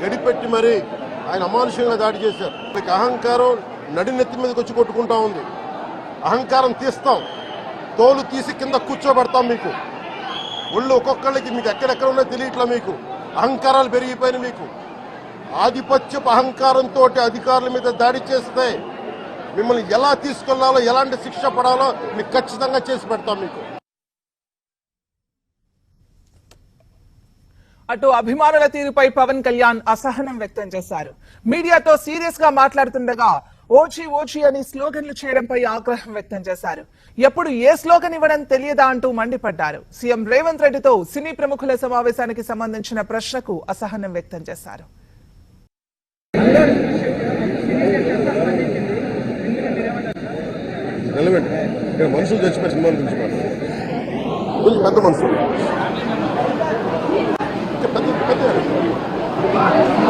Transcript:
గడిపెట్టి మరి ఆయన అమానుషంగా దాడి చేశారు. మీకు అహంకారం నడినెత్తి మీదకి వచ్చి కొట్టుకుంటా ఉంది. అహంకారం తీస్తాం, తోలు తీసి కింద కూర్చోబెడతాం. మీకు ఒళ్ళు ఒక్కొక్కళ్ళకి మీకు ఎక్కడెక్కడ ఉన్నాయో తెలియట్లా. మీకు అహంకారాలు పెరిగిపోయిన మీకు ఆధిపత్యపు అహంకారంతో అధికారుల మీద దాడి చేస్తే మిమ్మల్ని ఎలా తీసుకెళ్లాలో, ఎలాంటి శిక్ష పడాలో మీకు ఖచ్చితంగా చేసి పెడతాం. మీకు అటు అభిమానుల తీరుపై పవన్ కళ్యాణ్ అసహనం వ్యక్తం చేశారు. మీడియాతో సీరియస్ గా మాట్లాడుతుండగా ఓచి ఓచి అని స్లోగన్లు చేయడంపై ఆగ్రహం వ్యక్తం చేశారు. ఎప్పుడు ఏ స్లోగన్ ఇవ్వడం తెలియదా అంటూ మండిపడ్డారు. సీఎం రేవంత్ రెడ్డితో సినీ ప్రముఖుల సమావేశానికి సంబంధించిన ప్రశ్నకు అసహనం వ్యక్తం చేశారు. మనుషులు చచ్చిపోయి సినిమా గురించి పెద్ద మనుషులు